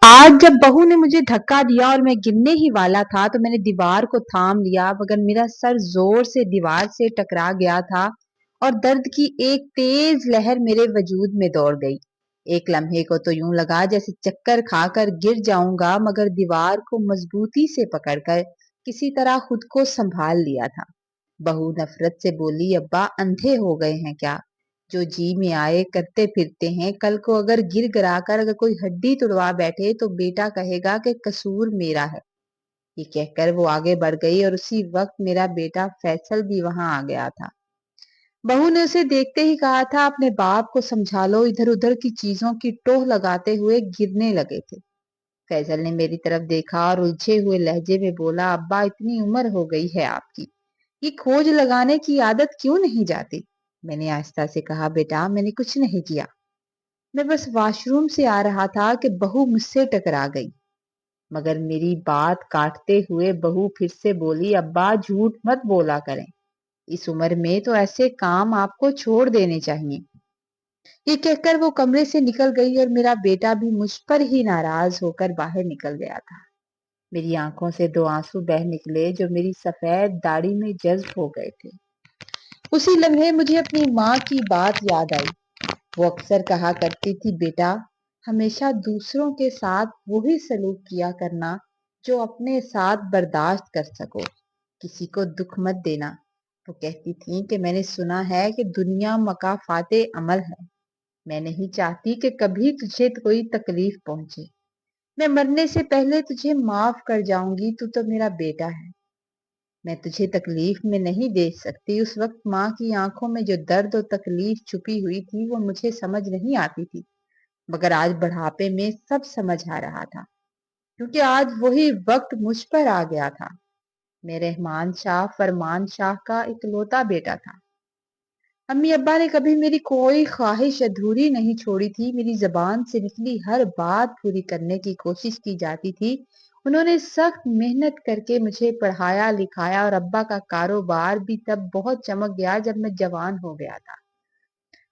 آج جب بہو نے مجھے دھکا دیا اور میں گرنے ہی والا تھا تو میں نے دیوار کو تھام لیا مگر میرا سر زور سے دیوار سے ٹکرا گیا تھا اور درد کی ایک تیز لہر میرے وجود میں دوڑ گئی۔ ایک لمحے کو تو یوں لگا جیسے چکر کھا کر گر جاؤں گا مگر دیوار کو مضبوطی سے پکڑ کر کسی طرح خود کو سنبھال لیا تھا۔ بہو نفرت سے بولی، ابا اندھے ہو گئے ہیں کیا؟ جو جی میں آئے کرتے پھرتے ہیں، کل کو اگر گر گرا کر اگر کوئی ہڈی توڑوا بیٹھے تو بیٹا کہے گا کہ قصور میرا ہے۔ یہ کہہ کر وہ آگے بڑھ گئی اور اسی وقت میرا بیٹا فیصل بھی وہاں آ گیا تھا۔ بہو نے اسے دیکھتے ہی کہا تھا، اپنے باپ کو سمجھا لو، ادھر ادھر کی چیزوں کی ٹوہ لگاتے ہوئے گرنے لگے تھے۔ فیصل نے میری طرف دیکھا اور الجھے ہوئے لہجے میں بولا، ابا اتنی عمر ہو گئی ہے آپ کی، یہ کھوج لگانے کی عادت کیوں نہیں جاتی؟ میں نے آہستہ سے کہا، بیٹا میں نے کچھ نہیں کیا، میں بس واش روم سے آ رہا تھا کہ بہو مجھ سے ٹکرا گئی۔ مگر میری بات کاٹتے ہوئے بہو پھر سے بولی، ابا جھوٹ مت بولا کریں، اس عمر میں تو ایسے کام آپ کو چھوڑ دینے چاہیے۔ یہ کہہ کر وہ کمرے سے نکل گئی اور میرا بیٹا بھی مجھ پر ہی ناراض ہو کر باہر نکل گیا تھا۔ میری آنکھوں سے دو آنسو بہہ نکلے جو میری سفید داڑھی میں جذب ہو گئے تھے۔ اسی لمحے مجھے اپنی ماں کی بات یاد آئی۔ وہ اکثر کہا کرتی تھی، بیٹا ہمیشہ دوسروں کے ساتھ وہی سلوک کیا کرنا جو اپنے ساتھ برداشت کر سکو، کسی کو دکھ مت دینا۔ وہ کہتی تھی کہ میں نے سنا ہے کہ دنیا مکافات عمل ہے، میں نہیں چاہتی کہ کبھی تجھے کوئی تکلیف پہنچے، میں مرنے سے پہلے تجھے معاف کر جاؤں گی، تو میرا بیٹا ہے، میں تجھے تکلیف میں نہیں دیکھ سکتی۔ اس وقت ماں کی آنکھوں میں جو درد و تکلیف چھپی ہوئی تھی وہ مجھے سمجھ نہیں آتی تھی، مگر آج بڑھاپے میں سب سمجھ آ رہا تھا، کیونکہ آج وہی وقت مجھ پر آ گیا تھا۔ میں رحمان شاہ فرمان شاہ کا اکلوتا بیٹا تھا۔ امی ابا نے کبھی میری کوئی خواہش ادھوری نہیں چھوڑی تھی، میری زبان سے نکلی ہر بات پوری کرنے کی کوشش کی جاتی تھی۔ انہوں نے سخت محنت کر کے مجھے پڑھایا لکھایا اور ابا کا کاروبار بھی تب بہت چمک گیا جب میں جوان ہو گیا تھا۔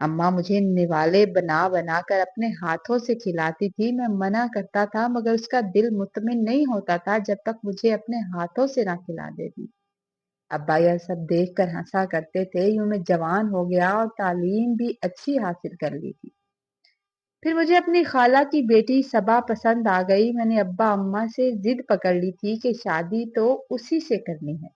اماں مجھے نوالے بنا بنا کر اپنے ہاتھوں سے کھلاتی تھی، میں منع کرتا تھا مگر اس کا دل مطمئن نہیں ہوتا تھا جب تک مجھے اپنے ہاتھوں سے نہ کھلا دیتی۔ ابا یہ سب دیکھ کر ہنسا کرتے تھے، یوں میں جوان ہو گیا اور تعلیم بھی اچھی حاصل کر لی تھی۔ پھر مجھے اپنی خالہ کی بیٹی صبا پسند آ گئی۔ میں نے ابا اماں سے ضد پکڑ لی تھی کہ شادی تو اسی سے کرنی ہے۔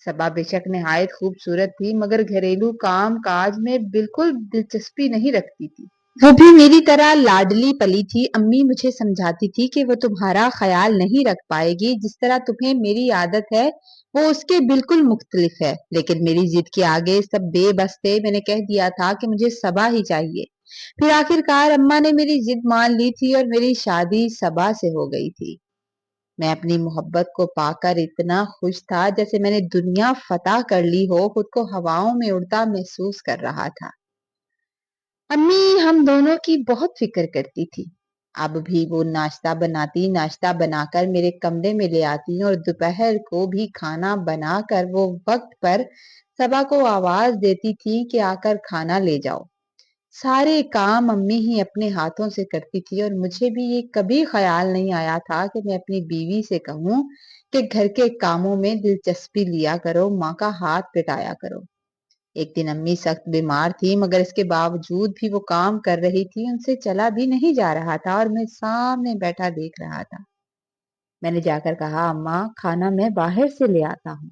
صبا بے شک نہایت خوبصورت تھی مگر گھریلو کام کاج میں بالکل دلچسپی نہیں رکھتی تھی۔ وہ بھی میری طرح لاڈلی پلی تھی۔ امی مجھے سمجھاتی تھی کہ وہ تمہارا خیال نہیں رکھ پائے گی، جس طرح تمہیں میری عادت ہے وہ اس کے بالکل مختلف ہے، لیکن میری ضد کے آگے سب بے بس تھے۔ میں نے کہہ دیا تھا کہ مجھے صبا ہی چاہیے۔ پھر آخر کار اماں نے میری ضد مان لی تھی اور میری شادی صبا سے ہو گئی تھی۔ میں اپنی محبت کو پا کر اتنا خوش تھا جیسے میں نے دنیا فتح کر لی ہو، خود کو ہواؤں میں اڑتا محسوس کر رہا تھا۔ امی ہم دونوں کی بہت فکر کرتی تھی۔ اب بھی وہ ناشتہ بناتی، ناشتہ بنا کر میرے کمرے میں لے آتی اور دوپہر کو بھی کھانا بنا کر وہ وقت پر صبا کو آواز دیتی تھی کہ آ کر کھانا لے جاؤ۔ سارے کام امی ہی اپنے ہاتھوں سے کرتی تھی اور مجھے بھی یہ کبھی خیال نہیں آیا تھا کہ میں اپنی بیوی سے کہوں کہ گھر کے کاموں میں دلچسپی لیا کرو، ماں کا ہاتھ پٹایا کرو۔ ایک دن امی سخت بیمار تھی مگر اس کے باوجود بھی وہ کام کر رہی تھی، ان سے چلا بھی نہیں جا رہا تھا اور میں سامنے بیٹھا دیکھ رہا تھا۔ میں نے جا کر کہا، اماں کھانا میں باہر سے لے آتا ہوں۔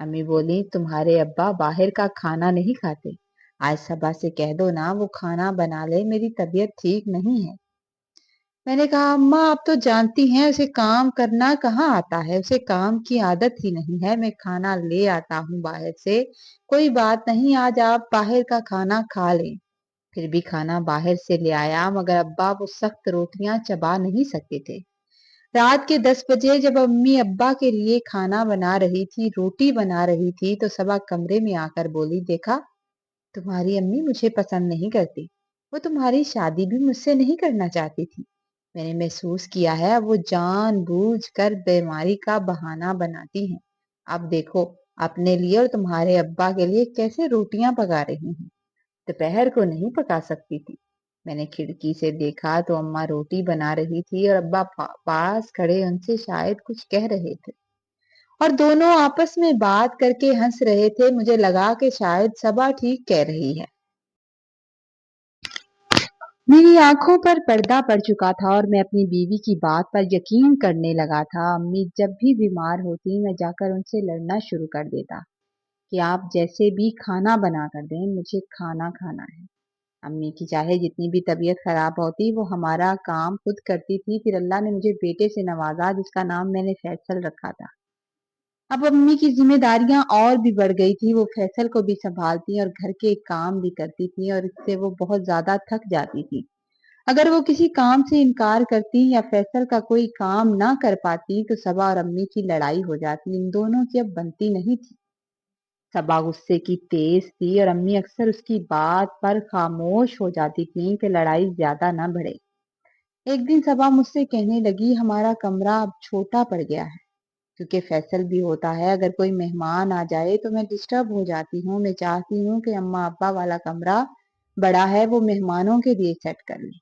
امی بولی، تمہارے ابا باہر کا کھانا نہیں کھاتے، آج صبا سے کہہ دو نا وہ کھانا بنا لے، میری طبیعت ٹھیک نہیں ہے۔ میں نے کہا، اماں آپ تو جانتی ہیں اسے کام کرنا کہاں آتا ہے، اسے کام کی عادت ہی نہیں ہے، میں کھانا لے آتا ہوں باہر سے، کوئی بات نہیں، آج آپ باہر کا کھانا کھا لیں۔ پھر بھی کھانا باہر سے لے آیا مگر ابا وہ سخت روٹیاں چبا نہیں سکتے تھے۔ رات کے 10 بجے جب امی ابا کے لیے کھانا بنا رہی تھی، روٹی بنا رہی تھی، تو صبا کمرے میں آ کر بولی، دیکھا تمہاری امی مجھے پسند نہیں کرتی، وہ تمہاری شادی بھی مجھ سے نہیں کرنا چاہتی تھی، میں نے محسوس کیا ہے اب وہ جان بوجھ کر بیماری کا بہانہ بناتی ہیں، اب دیکھو اپنے لیے اور تمہارے ابا کے لیے کیسے روٹیاں پکا رہی ہیں، دوپہر کو نہیں پکا سکتی تھی۔ میں نے کھڑکی سے دیکھا تو اماں روٹی بنا رہی تھی اور ابا پاس کھڑے ان سے شاید کچھ کہہ رہے تھے اور دونوں آپس میں بات کر کے ہنس رہے تھے۔ مجھے لگا کہ شاید صبا ٹھیک کہہ رہی ہے۔ میری آنکھوں پر پردہ پڑ چکا تھا اور میں اپنی بیوی کی بات پر یقین کرنے لگا تھا۔ امی جب بھی بیمار ہوتی میں جا کر ان سے لڑنا شروع کر دیتا کہ آپ جیسے بھی کھانا بنا کر دیں، مجھے کھانا کھانا ہے۔ امی کی چاہے جتنی بھی طبیعت خراب ہوتی وہ ہمارا کام خود کرتی تھی۔ پھر اللہ نے مجھے بیٹے سے نوازا جس کا نام میں نے فیصل رکھا تھا۔ اب امی کی ذمہ داریاں اور بھی بڑھ گئی تھی۔ وہ فیصل کو بھی سنبھالتی اور گھر کے کام بھی کرتی تھی اور اس سے وہ بہت زیادہ تھک جاتی تھی۔ اگر وہ کسی کام سے انکار کرتی یا فیصل کا کوئی کام نہ کر پاتی تو صبا اور امی کی لڑائی ہو جاتی۔ ان دونوں کی اب بنتی نہیں تھی۔ صبا غصے کی تیز تھی اور امی اکثر اس کی بات پر خاموش ہو جاتی تھی کہ لڑائی زیادہ نہ بڑھے۔ ایک دن صبا مجھ سے کہنے لگی ہمارا کمرہ اب چھوٹا پڑ گیا ہے کیونکہ فیصل بھی ہوتا ہے۔ اگر کوئی مہمان آ جائے تو میں ڈسٹرب ہو جاتی ہوں۔ میں چاہتی ہوں کہ اماں ابا والا کمرہ بڑا ہے وہ مہمانوں کے لیے سیٹ کر لیں۔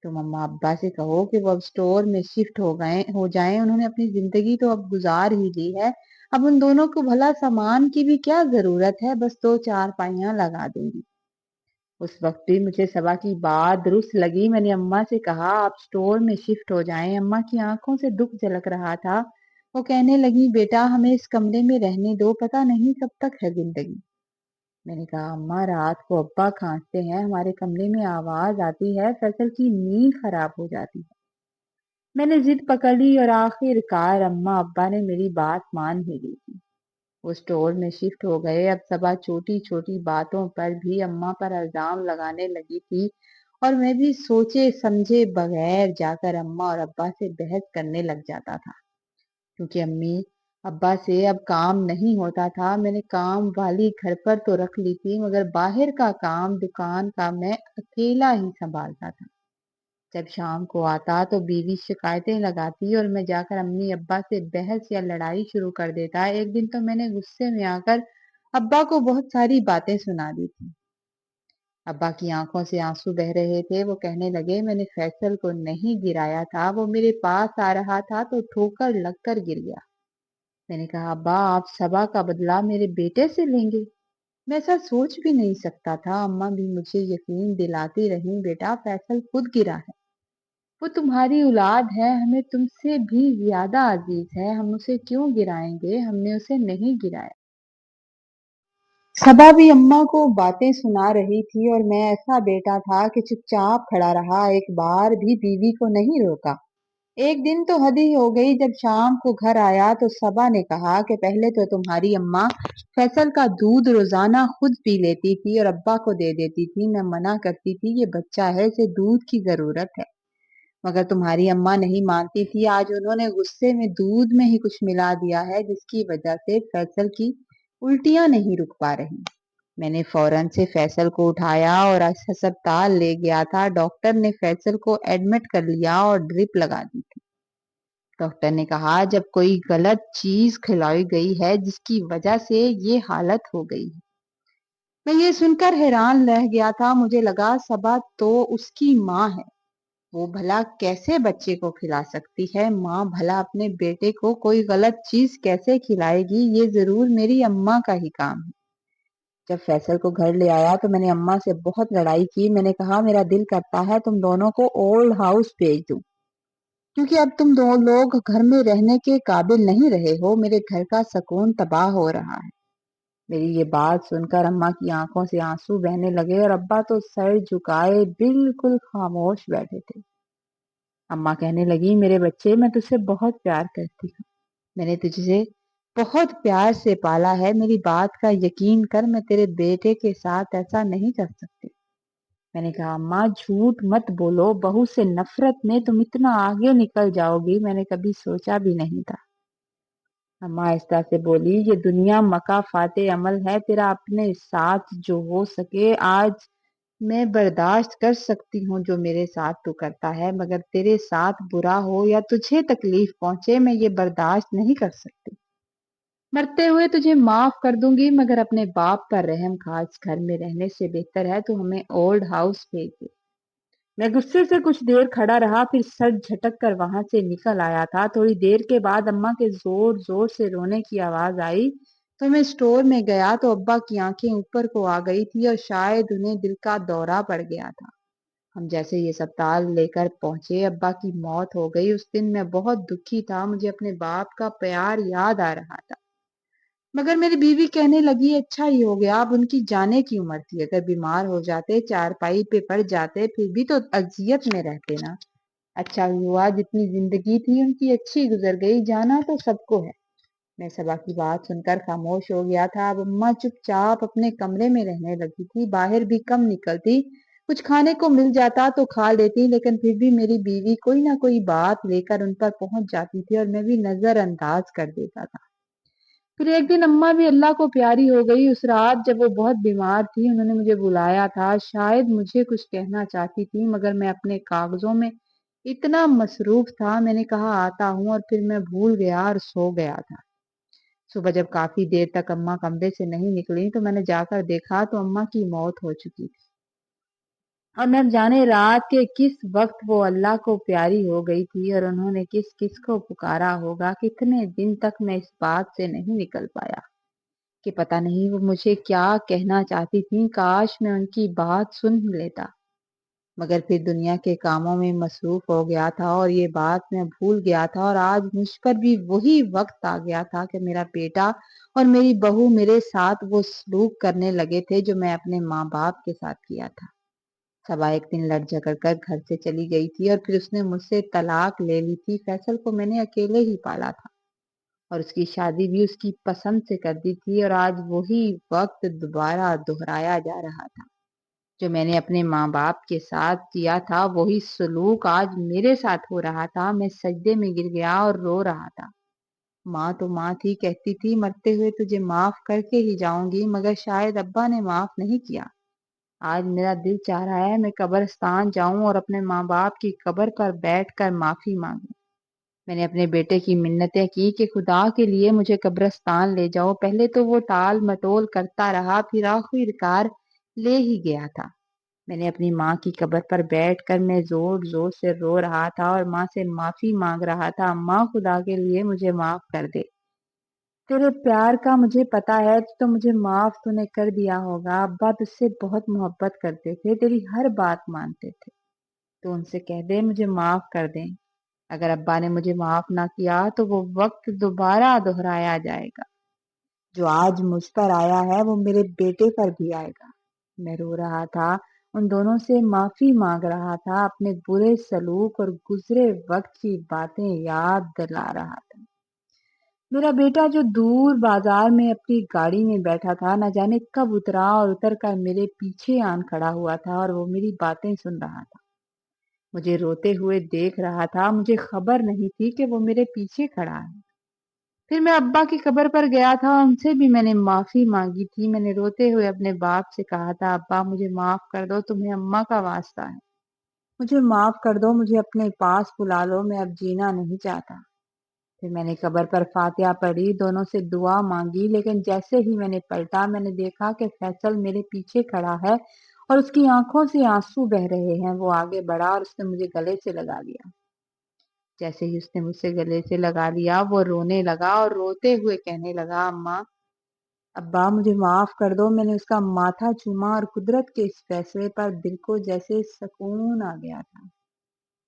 تم اماں ابا سے کہو کہ وہ اب اسٹور میں شفٹ ہو جائیں۔ انہوں نے اپنی زندگی تو اب گزار ہی لی ہے، اب ان دونوں کو بھلا سامان کی بھی کیا ضرورت ہے، بس 2 4 پائیاں لگا دوں گی۔ اس وقت بھی مجھے صبا کی بات درست لگی۔ میں نے اماں سے کہا آپ اسٹور میں شفٹ ہو جائیں۔ اماں کی آنکھوں سے دکھ جھلک رہا تھا۔ وہ کہنے لگی بیٹا ہمیں اس کمرے میں رہنے دو، پتہ نہیں کب تک ہے زندگی۔ میں نے کہا اماں رات کو ابا کھانستے ہیں، ہمارے کمرے میں آواز آتی ہے، فیصل کی نیند خراب ہو جاتی ہے۔ میں نے ضد پکڑ لی اور آخر کار اماں ابا نے میری بات مان ہی لی تھی۔ وہ اسٹور میں شفٹ ہو گئے۔ اب صبا چھوٹی چھوٹی باتوں پر بھی اماں پر الزام لگانے لگی تھی اور میں بھی سوچے سمجھے بغیر جا کر اماں اور ابا سے بحث کرنے لگ جاتا تھا کیونکہ امی ابا سے اب کام نہیں ہوتا تھا۔ میں نے کام والی گھر پر تو رکھ لی تھی مگر باہر کا کام دکان کا میں اکیلا ہی سنبھالتا تھا۔ جب شام کو آتا تو بیوی شکایتیں لگاتی اور میں جا کر امی ابا سے بحث یا لڑائی شروع کر دیتا۔ ایک دن تو میں نے غصے میں آ کر ابا کو بہت ساری باتیں سنا دی تھی۔ ابا کی آنکھوں سے آنسو بہ رہے تھے۔ وہ کہنے لگے میں نے فیصل کو نہیں گرایا تھا، وہ میرے پاس آ رہا تھا تو ٹھوکر لگ کر گر گیا۔ میں نے کہا ابا آپ صبا کا بدلہ میرے بیٹے سے لیں گے؟ میں ایسا سوچ بھی نہیں سکتا تھا۔ اماں بھی مجھے یقین دلاتی رہیں بیٹا فیصل خود گرا ہے، وہ تمہاری اولاد ہے، ہمیں تم سے بھی زیادہ عزیز ہے، ہم اسے کیوں گرائیں گے، ہم نے اسے نہیں گرایا۔ صبا بھی اماں کو باتیں سنا رہی تھی اور میں ایسا بیٹا تھا کہ چپ چاپ کھڑا رہا، ایک بار بھی بیوی کو نہیں روکا۔ ایک دن تو حد ہی ہو گئی، جب شام کو گھر آیا تو صبا نے کہا کہ پہلے تو تمہاری اماں فیصل کا دودھ روزانہ خود پی لیتی تھی اور ابا کو دے دیتی تھی، میں منع کرتی تھی یہ بچہ ہے اسے دودھ کی ضرورت ہے، مگر تمہاری اماں نہیں مانتی تھی۔ آج انہوں نے غصے میں دودھ میں ہی کچھ ملا دیا ہے جس کی وجہ سے فیصل کی الٹیاں نہیں رک پا رہی۔ میں نے فوراً سے فیصل کو اٹھایا اور ہسپتال لے گیا تھا۔ ڈاکٹر نے فیصل کو ایڈمٹ کر لیا اور ڈرپ لگا دی تھی۔ ڈاکٹر نے کہا جب کوئی غلط چیز کھلائی گئی ہے جس کی وجہ سے یہ حالت ہو گئی ہے۔ میں یہ سن کر حیران رہ گیا تھا۔ مجھے لگا صبا تو اس کی ماں ہے، وہ بھلا کیسے بچے کو کھلا سکتی ہے؟ ماں بھلا اپنے بیٹے کو کوئی غلط چیز کیسے کھلائے گی؟ یہ ضرور میری اماں کا ہی کام ہے۔ جب فیصل کو گھر لے آیا تو میں نے اماں سے بہت لڑائی کی۔ میں نے کہا میرا دل کرتا ہے تم دونوں کو اولڈ ہاؤس بھیج دوں کیونکہ اب تم دو لوگ گھر میں رہنے کے قابل نہیں رہے ہو، میرے گھر کا سکون تباہ ہو رہا ہے۔ میری یہ بات سن کر اماں کی آنکھوں سے آنسو بہنے لگے اور ابا تو سر جھکائے بالکل خاموش بیٹھے تھے۔ اماں کہنے لگی میرے بچے میں تجھ سے بہت پیار کرتی ہوں، میں نے تجھ سے بہت پیار سے پالا ہے، میری بات کا یقین کر، میں تیرے بیٹے کے ساتھ ایسا نہیں کر سکتی۔ میں نے کہا اماں جھوٹ مت بولو، بہو سے نفرت میں تم اتنا آگے نکل جاؤ گی میں نے کبھی سوچا بھی نہیں تھا۔ اماں آہستہ سے بولی یہ دنیا مکافات عمل ہے، تیرا اپنے ساتھ جو ہو سکے آج میں برداشت کر سکتی ہوں جو میرے ساتھ تو کرتا ہے، مگر تیرے ساتھ برا ہو یا تجھے تکلیف پہنچے میں یہ برداشت نہیں کر سکتی۔ مرتے ہوئے تجھے معاف کر دوں گی مگر اپنے باپ پر رحم کھا، اس گھر میں رہنے سے بہتر ہے تو ہمیں اولڈ ہاؤس بھیج دے۔ میں غصے سے کچھ دیر کھڑا رہا، پھر سر جھٹک کر وہاں سے نکل آیا تھا۔ تھوڑی دیر کے بعد اماں کے زور زور سے رونے کی آواز آئی تو میں اسٹور میں گیا تو ابا کی آنکھیں اوپر کو آ گئی تھی اور شاید انہیں دل کا دورہ پڑ گیا تھا۔ ہم جیسے یہ اسپتال لے کر پہنچے، ابا کی موت ہو گئی۔ اس دن میں بہت دکھی تھا، مجھے اپنے باپ کا پیار یاد آ رہا تھا، مگر میری بیوی کہنے لگی اچھا ہی ہو گیا، اب ان کی جانے کی عمر تھی، اگر بیمار ہو جاتے، چارپائی پہ پڑ جاتے، پھر بھی تو اذیت میں رہتے نا۔ اچھا ہی ہوا، جتنی زندگی تھی ان کی اچھی گزر گئی، جانا تو سب کو ہے۔ میں صبا کی بات سن کر خاموش ہو گیا تھا۔ اب اماں چپ چاپ اپنے کمرے میں رہنے لگی تھی، باہر بھی کم نکلتی، کچھ کھانے کو مل جاتا تو کھا لیتی، لیکن پھر بھی میری بیوی کوئی نہ کوئی بات لے کر ان پر پہنچ جاتی تھی اور میں بھی نظر انداز کر دیتا تھا۔ پھر ایک دن اماں بھی اللہ کو پیاری ہو گئی۔ اس رات جب وہ بہت بیمار تھی، انہوں نے مجھے بلایا تھا، شاید مجھے کچھ کہنا چاہتی تھی، مگر میں اپنے کاغذوں میں اتنا مصروف تھا، میں نے کہا آتا ہوں، اور پھر میں بھول گیا اور سو گیا تھا۔ صبح جب کافی دیر تک اماں کمرے سے نہیں نکلی تو میں نے جا کر دیکھا تو اماں کی موت ہو چکی تھی، اور نہ جانے رات کے کس وقت وہ اللہ کو پیاری ہو گئی تھی، اور انہوں نے کس کس کو پکارا ہوگا۔ کتنے دن تک میں اس بات سے نہیں نکل پایا کہ پتہ نہیں وہ مجھے کیا کہنا چاہتی تھیں، کاش میں ان کی بات سن لیتا، مگر پھر دنیا کے کاموں میں مصروف ہو گیا تھا اور یہ بات میں بھول گیا تھا، اور آج مجھ پر بھی وہی وقت آ گیا تھا کہ میرا بیٹا اور میری بہو میرے ساتھ وہ سلوک کرنے لگے تھے جو میں اپنے ماں باپ کے ساتھ کیا تھا۔ صبا ایک دن لڑ جھگڑ کر گھر سے چلی گئی تھی اور پھر اس نے مجھ سے طلاق لے لی تھی۔ فیصل کو میں نے اکیلے ہی پالا تھا اور اس کی شادی بھی اس کی پسند سے کر دی تھی، اور آج وہی وقت دوبارہ دہرایا جا رہا تھا۔ جو میں نے اپنے ماں باپ کے ساتھ کیا تھا وہی سلوک آج میرے ساتھ ہو رہا تھا۔ میں سجدے میں گر گیا اور رو رہا تھا۔ ماں تو ماں تھی، کہتی تھی مرتے ہوئے تجھے معاف کر کے ہی جاؤں گی، مگر شاید ابا نے معاف نہیں کیا۔ آج میرا دل چاہ رہا ہے میں قبرستان جاؤں اور اپنے ماں باپ کی قبر پر بیٹھ کر معافی مانگوں۔ میں نے اپنے بیٹے کی منتیں کی کہ خدا کے لیے مجھے قبرستان لے جاؤ۔ پہلے تو وہ ٹال مٹول کرتا رہا، پھر آخرکار لے ہی گیا تھا۔ میں نے اپنی ماں کی قبر پر بیٹھ کر میں زور زور سے رو رہا تھا اور ماں سے معافی مانگ رہا تھا، ماں خدا کے لیے مجھے معاف کر دے، تیرے پیار کا مجھے پتا ہے تو مجھے معاف تو نے کر دیا ہوگا۔ ابا تجھ سے بہت محبت کرتے تھے، تیری ہر بات مانتے تھے، تو ان سے کہہ دے مجھے معاف کر دیں۔ اگر ابا نے مجھے معاف نہ کیا تو وہ وقت دوبارہ دہرایا جائے گا، جو آج مجھ پر آیا ہے وہ میرے بیٹے پر بھی آئے گا۔ میں رو رہا تھا، ان دونوں سے معافی مانگ رہا تھا، اپنے برے سلوک اور گزرے وقت کی باتیں یاد دلا رہا تھا۔ میرا بیٹا جو دور بازار میں اپنی گاڑی میں بیٹھا تھا، نہ جانے کب اترا اور اتر کر میرے پیچھے آن کھڑا ہوا تھا، اور وہ میری باتیں سن رہا تھا، مجھے روتے ہوئے دیکھ رہا تھا۔ مجھے خبر نہیں تھی کہ وہ میرے پیچھے کھڑا ہے۔ پھر میں ابا کی قبر پر گیا تھا، ان سے بھی میں نے معافی مانگی تھی۔ میں نے روتے ہوئے اپنے باپ سے کہا تھا ابا مجھے معاف کر دو، تمہیں اماں کا واسطہ ہے، مجھے معاف کر دو، مجھے اپنے پاس بلا لو، میں اب جینا نہیں چاہتا۔ پھر میں نے قبر پر فاتحہ پڑھی، دونوں سے دعا مانگی، لیکن جیسے ہی میں نے پلٹا میں نے دیکھا کہ فیصل میرے پیچھے کھڑا ہے اور اس کی آنکھوں سے آنسو بہ رہے ہیں۔ وہ آگے بڑھا اور اس نے مجھے گلے سے لگا لیا۔ جیسے ہی اس نے مجھ سے گلے سے لگا لیا وہ رونے لگا اور روتے ہوئے کہنے لگا اماں ابا مجھے معاف کر دو۔ میں نے اس کا ماتھا چوما اور قدرت کے اس فیصلے پر دل کو جیسے سکون آ گیا تھا۔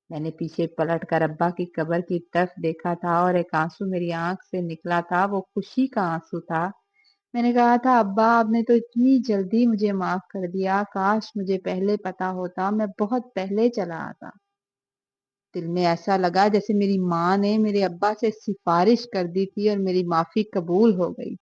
میں نے پیچھے پلٹ کر ابا کی قبر کی طرف دیکھا تھا اور ایک آنسو میری آنکھ سے نکلا تھا، وہ خوشی کا آنسو تھا۔ میں نے کہا تھا ابا آپ نے تو اتنی جلدی مجھے معاف کر دیا، کاش مجھے پہلے پتا ہوتا، میں بہت پہلے چلا آتا۔ دل میں ایسا لگا جیسے میری ماں نے میرے ابا سے سفارش کر دی تھی اور میری معافی قبول ہو گئی۔